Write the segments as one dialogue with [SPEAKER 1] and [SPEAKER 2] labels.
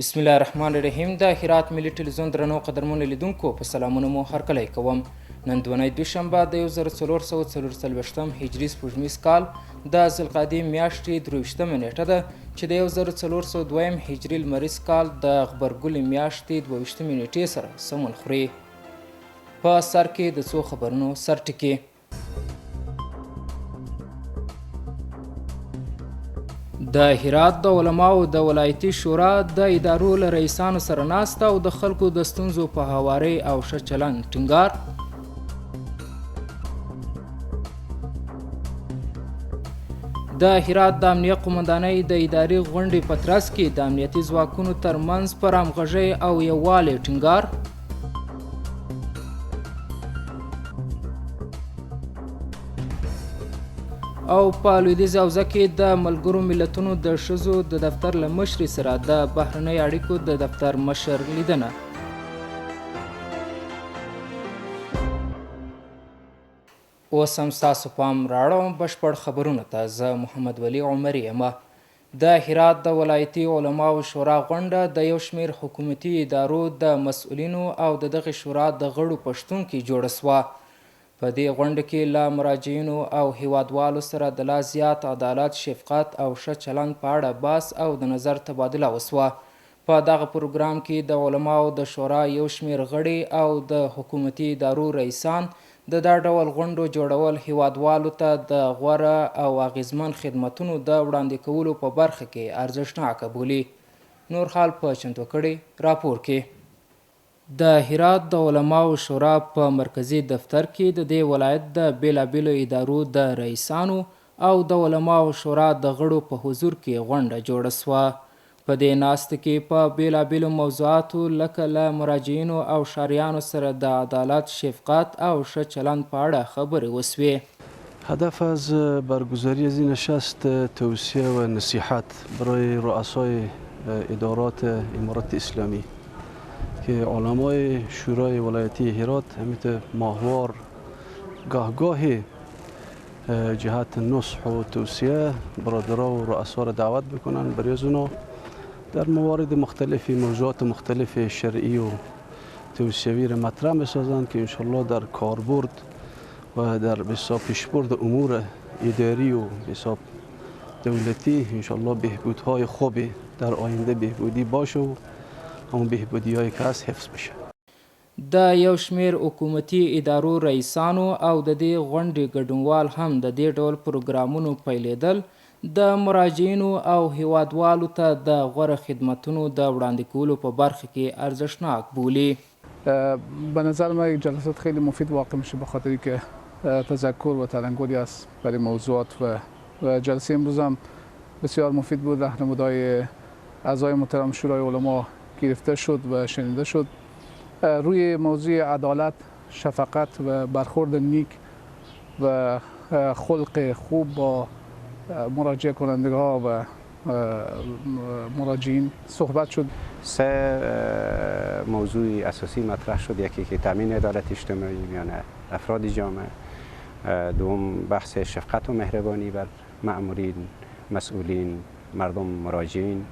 [SPEAKER 1] بسم الله الرحمن الرحیم. د هرات ملي ټلویزیون درنو قدرمنو لیدونکو په سلامونه مو هرکلی کوم. نن دونۍ دوشنبه د 1444 هجري سپوږمیز کال د ذوالقعدې میاشتې 23 نیټه ده چې د 1402 هجري لمریز کال د غبرګولې میاشتې 22 نیټې سره سمون خوري. په سر کې د څو خبرونو سرټکي. د هرات د علماو د ولایتي شورا د ادارو له رئیسانو سره ناسته او د خلکو د ستونزو په هوارۍ او ښه چلند ټینګار. د هرات د امنیه قومندانۍ د اداري غونډې په ترڅ کې د امنیتي ځواکونو ترمنځ پر همغږۍ او یووالي ټینګار. او په لویدیځ حوزه کې د ملګرو ملتونو د ښځو د دفتر له مشرې سره د بهرنۍ اړیکو د دفتر مشر لیدنه. اوس هم ستاسو پام راړوم بشپړ خبرونو ته. زه محمد ولی عمري یم. د هرات د ولایتي علماو شورا غونډه د یو شمېر حکومتي ادارو د مسؤلینو او د دغې شورا د غړو په شتون کې جوړه سوه. په دې غونډه کې له مراجعینو او هیوادوالو سره د لا زیات عدالت، شفقت او ښه چلند په اړه بحث او د نظر تبادله وسوه. په دغه پروګرام کې د علماو د شورا یو شمېر غړي او د حکومتي ادارو رئیسان د دا ډول غونډو جوړول هیوادوالو ته د غوره او اغیزمن خدمتونو د وړاندې کولو په برخه کې ارزښتناکه بولي. نور حال په چمتو کړي راپور کې. د هرات د علماو شورا په مرکزي دفتر کې د دې ولایت د بیلابیلو ادارو د رئیسانو او د علماو شورا د غړو په حضور کې غونډه جوړه سوه. په دې ناسته کې په بیلابیلو موضوعاتو لکه له مراجعینو او ښاریانو سره د عدالت، شفقت او ښه چلند په اړه خبرې وسوې.
[SPEAKER 2] هدف از برگزاری از این نشست توصیه و نصیحت برای رؤسای ادارات امارات اسلامی که علمای شورای ولایتی هرات همینطور ماهوار گاهگاهی جهت نصح و توصیه برادرها و رؤسا را دعوت بکنن برای از اونا در موارد مختلف، موضوعات مختلف شرعی و توصیوی را مطرح بسازند که انشالله در کاربرد و در بسیار پیشبرد امور اداری و بسیار دولتی انشالله بهبودهای خوبی در آینده بهبودی باشه و همون بهبودی هایی که هست حفظ بشه.
[SPEAKER 1] د یو شمېر حکومتي ادارو رئیسانو او د دې غونډې ګډونوال هم د دې ډول پروګرامونو پیلېدل د مراجعینو او هیوادوالو ته د غوره خدمتونو د وړاندې کولو په برخه کې ارزښتناک بولي.
[SPEAKER 3] به نظر من جلسات خیلی مفید واقع میشه به خاطری که تذکر و تلنگری است برای موضوعات و جلسه امروز هم بسیار مفید بود. راهنمودهای اعضای محترم شورای علما گرفته شد و شنیده شد. روی موضوع عدالت، شفقت و برخورد نیک و خلق خوب با مراجعه کننده ها و مراجعین صحبت شد.
[SPEAKER 4] سه موضوع اساسی مطرح شد. یکی که تامین عدالت اجتماعی میان افراد جامعه، دوم بحث شفقت و مهربانی بر مأمورین، مسئولین، مردم، مراجعین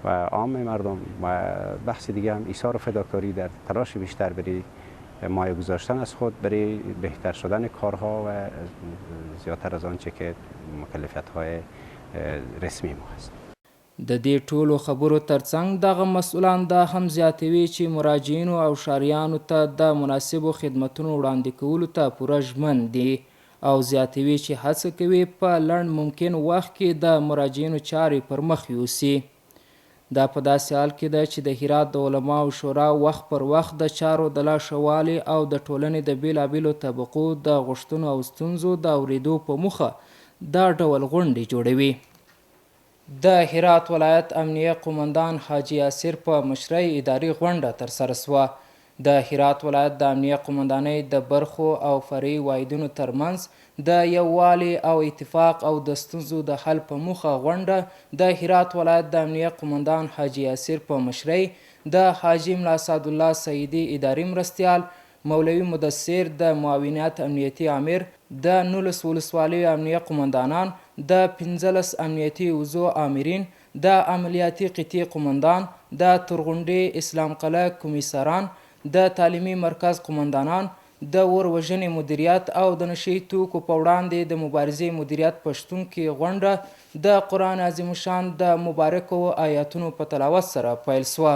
[SPEAKER 4] و عام مردم، و بحث دیگه هم ایثار و فداکاری در تلاش بیشتر برای مایه گذاشتن از خود برای بهتر شدن کارها و زیادتر از آنچه که مکلفیت‌های رسمی ما هست.
[SPEAKER 1] د دې ټولو خبرو ترڅنګ دغه مسؤلان دا هم زیاتوي چې مراجعینو او ښاریانو ته د مناسبو خدمتونو وړاندې کولو ته پوره ژمن دي او زیاتوي چې هڅه کوي په لنډ ممکن وخت کې د مراجعینو چارې پر مخ یوسي. دا په داسې حال کې ده چې د هرات د علماو شورا وخت پر وخت د چارو د لا ښه والي او د ټولنې د بیلابیلو طبقو د غوښتنو او ستونزو د اورېدو په موخه دا ډول غونډې جوړوي. د هرات ولایت امنیه قومندان حاجي یاسر په مشرۍ اداري غونډه ترسره سوه. د هرات ولایت د امنیه قومندانۍ د برخو او فرعي واحدونو ترمنځ د یووالي او اتفاق او د ستونزو د حل په موخه غونډه د هرات ولایت د امنیه قومندان حاجي یاسر په مشرۍ د حاجي ملا سعدالله سعیدي اداري مرستیال، مولوي مدثر د معاونیت امنیتي امیر، د 19 ولسوالیو امنیه قومندانان، د 15 امنیتي وزو آمرین، د عملیاتي قطعې قومندان د تورغونډي اسلام قلعه کمیسران، د تعلیمي مرکز قمندانان، د اور وژنې مدیریت او د نشي توکو په وړاندې د مبارزې مدیریت په شتون کې غونډه د قرآن عظیم الشان د مبارکو آیاتونو په تلاوت سره پیل سوه.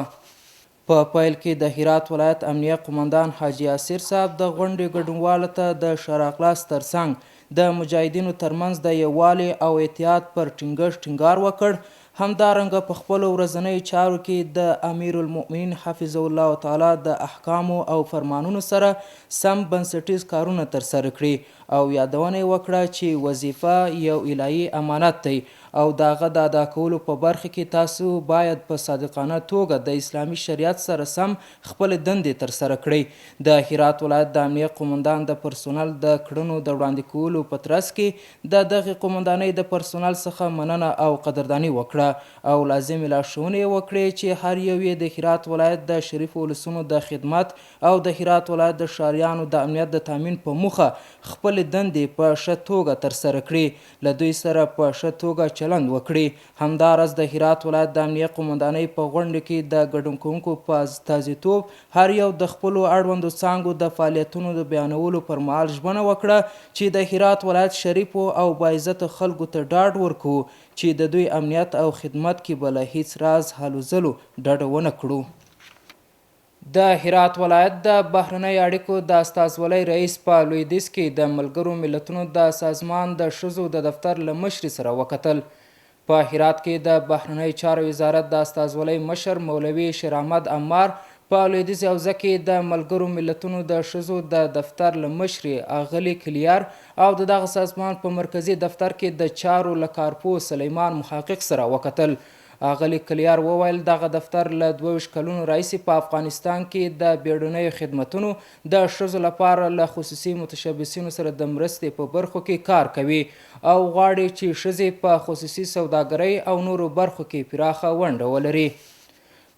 [SPEAKER 1] په پیل کې د هرات ولایت امنیه قمندان حاجي یاسر صاحب د غونډې ګډونوالو ته د ښه راغلاست ترڅنګ د مجاهدینو ترمنځ د یووالي او اتحاد پر ټینګښت ټینګار وکړ. همدارنګه په خپلو ورځنیو چارو کې د امیر المؤمنین حفظه الله تعالی د احکامو او فرمانونو سره سم بنسټیز کارونه ترسره کړي او یادونه یې وکړه چې وظیفه یو الهي امانت دی او د هغه د ادا کولو په برخه کې تاسو باید په صادقانه توګه د اسلامي شریعت سره سم خپل دندې ترسره کړئ. د هرات ولایت د امنیه قمندان د پرسونل د کړنو د وړاندې کولو په ترڅ کې د دغې قمندانۍ د پرسونل څخه مننه او قدرداني وکړه او لازمې لارښوونې وکړې چې هر یو یې د هرات ولایت د شریفو ولسونو د خدمت او د هرات ولایت د ښاریانو د امنیت د تامین په موخه خپل دندې په ښه توګه ترسره کړي، له دوی سره په ښه توګه چلند وکړي. همداراز د هرات ولایت د امنیه قمندانۍ په غونډه کې د ګډون کوونکو په استازیتوب هر یو د خپلو اړوندو څانګو د فعالیتونو د بیانولو پر مهال ژمنه وکړه چې د هرات ولایت شریفو او باعزته خلکو ته ډاډ ورکوو چې د دوی امنیت او خدمت کې به له هیڅ راز هلو ځلو ډډه ونه کړو. د هرات ولایت د بهرنۍ اړیکو د استازولۍ رئیس په لویدیځ کې د ملګرو ملتونو د سازمان د ښځو د دفتر له مشرې سره وکتل. په هرات کې د بهرنۍ چارو وزارت د استازولۍ مشر مولوي شیر احمد عمار په لویدیځ حوزه کې د ملګرو ملتونو د ښځو د دفتر له مشرې اغلې کلیار او د دغه سازمان په مرکزي دفتر کې د چارو له کارپوه سلیمان محقق سره وکتل. اغلې کلیار وویل دغه دفتر له 22 کلونو راهیسې په افغانستان کې د بیړنیو خدمتونو د ښځو لپاره له خصوصي متشبثینو سره د مرستې په برخو کې کار کوي او غواړي چې ښځې په خصوصي سوداګرۍ او نورو برخو کې پراخه ونډه ولري.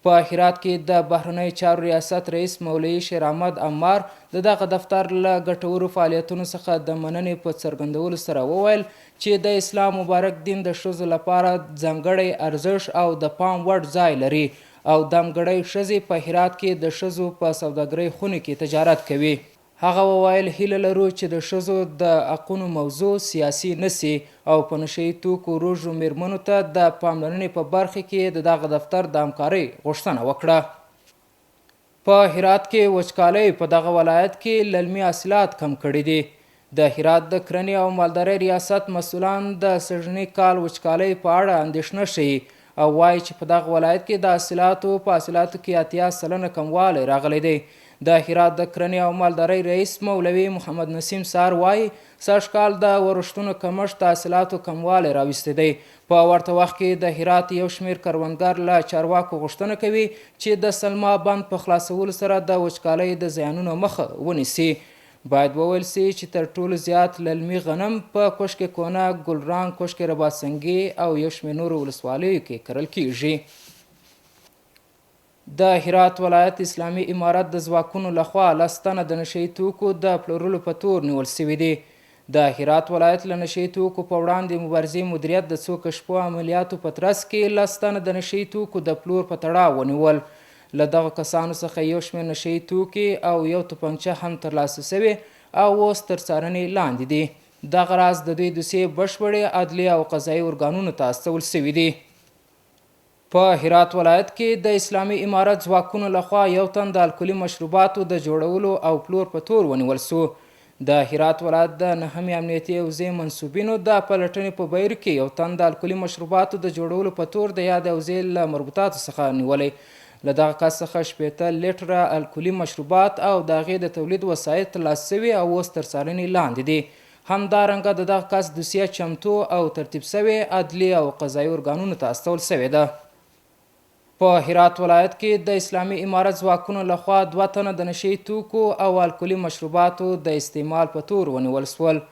[SPEAKER 1] په هرات کې د بهرنۍ چارو ریاست رئیس مولوي شیر احمد عمار د دغه دفتر له ګټورو فعالیتونو څخه د مننې په څرګندولو سره وویل چې د اسلام مبارک دین د ښځو لپاره ځانګړی ارزښت او د پام وړ ځای لري او دمګړۍ ښځې په هرات کې د ښځو په سوداګرۍ خونې کې تجارت کوي. هغه وویل هیله لرو چې د ښځو د حقونو موضوع سیاسي نسي او په نشهیي توکو روږو میرمنو ته د پاملرنې په برخه کې د دغه دفتر د همکارۍ غوښتنه وکړه. په هرات کې وچکالۍ په دغه ولایت کې للمي حاصلات کم کړي دي. د هرات د کرنې او مالدارۍ ریاست مسؤلان د سږني کال وچکالۍ په اړه اندېښنه ښیي او وایي چې په دغه ولایت کې د حاصلاتو په حاصلاتو کې 80% کموالی راغلی دی. د هرات د کرنې او مالدارۍ رئیس مولوي محمد نسیم سار وایي سږکال د ورښتونو کمښت د حاصلاتو کموالی راوستی دی. په ورته وخت کې د هرات یو شمېر کروندګر له چارواکو غوښتنه کوي چې د سلما بند په خلاصولو سره د وچکالۍ د زیانونو مخه ونیسي. باید وویل سي چې تر ټولو زیات للمي غنم په کوشک کونه، ګلران، کوشک رباطسنګي او یو شمېر نورو ولسوالیو کې کرل کیږي. د هرات ولایت اسلامي امارت د ځواکونو لخوا 10 تنه د نشهیي توکو د پلورلو په تور نیول سوي دي. د هرات ولایت له نشهیي توکو په وړاندې مبارزې مدیریت د څو کشفو عملیاتو په ترڅ کې 10 تنه د نشهیي توکو د پلور په تړاو ونیول. له دغه کسانو څخه یو شمېر نشهیي توکي او یو توپنچه هم ترلاسه سوي او اوس تر څارنې لاندې دي. دغه راز د دوی دوسیې بشپړې عدلي او قضایي ارګانونو ته استول سوي دي. په هرات ولایت کې د اسلامي امارت ځواکونو لخوا یو تن د الکولي مشروباتو د جوړولو او پلور په تور ونیول سو. د هرات ولایت د 9مې امنیتي حوزې منصوبینو د پلټنې په بهیر کې یو تن د الکولي مشروباتو د جوړولو په تور د یاد حوزې له مربوطاتو څخه نیولی. له دغه کس څخه 80 لیټره الکولي مشروبات او د هغې د تولید وسایل ترلاسه سوي او اوس تر څارنې لاندې دي. همدارنګه د دغه کس دوسیه چمتو او ترتیب سوې عدلي او قضایي ارګانونو ته استول سوې ده. په هرات ولایت کې د اسلامي امارت ځواکونو لخوا 2 تنه د نشهیي توکو او الکولي مشروباتو د استعمال په تور ونیول سول.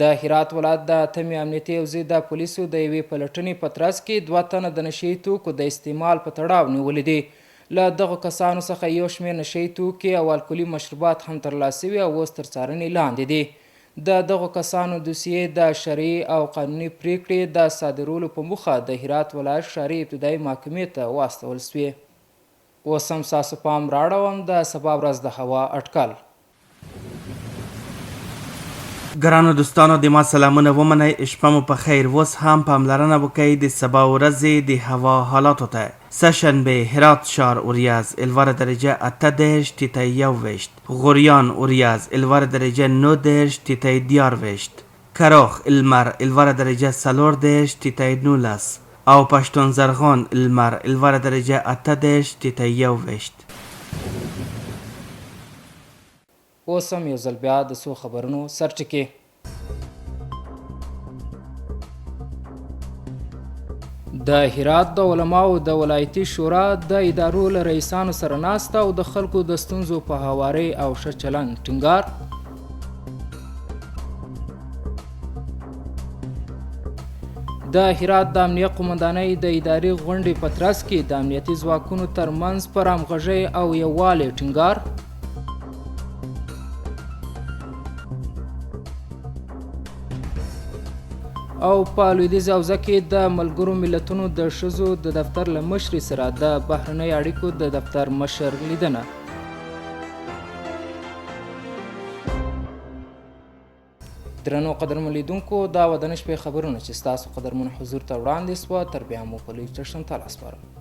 [SPEAKER 1] د هرات ولایت د 8مې امنیتي حوزې د پولیسو د یوې پلټنې په ترڅ کې 2 تنه د نشهیي توکو د استعمال په تړاو نیولي دي. له دغو کسانو څخه یو شمېر نشهیي توکي او الکولي مشروبات هم ترلاسه سوي او اوس تر څارنې لاندې دي. د دغو کسانو دوسیې د شرعي او قانوني پریکړې د صادرولو په موخه د هرات ولایت ښاري ابتدایي محکمې ته واستول سوې. اوس هم ستاسو پام راړوم د سبا ورځ د هوا اټکل.
[SPEAKER 5] ګرانو دوستانو د ما سلامونه ومنئ، شپه مو په خیر. اوس هم پاملرنه وکړئ د سبا ورځې د هوا حالاتو ته. سهشنبه هرات ښار اوریاز الوار درجه 18 تیتای 21، غوریان اوریاز الوار درجه 19 تیتای 22، کراخ المر الوار درجه 14 تیتای 19 او پشتون زرغان المر الوار درجه 18 تیتای 21.
[SPEAKER 1] اوس هم یو ځل بیا د څو خبرونو سرچکې. د هرات د علماو د ولایتي شورا د ادارو له رئیسانو سره ناسته او د خلکو د ستونزو په هوارۍ او ښه چلند ټینګار. د هرات د امنیه قومندانۍ د اداري غونډې په ترڅ کې د امنیتي ځواکونو ترمنځ پر همغږۍ او یووالي ټینګار. او په لویدیځه حوزه کې د ملګرو ملتونو د ښځو د دفتر له مشرې سره د بهرنۍ اړیکو د دفتر مشر لیدنه. درنو قدرمن لیدونکو، دا و د نن شپې خبرونه چې ستاسو قدرمن حضور ته وړاندې سوه. تر بیا مو په لوی چشم ته لاس سپارم.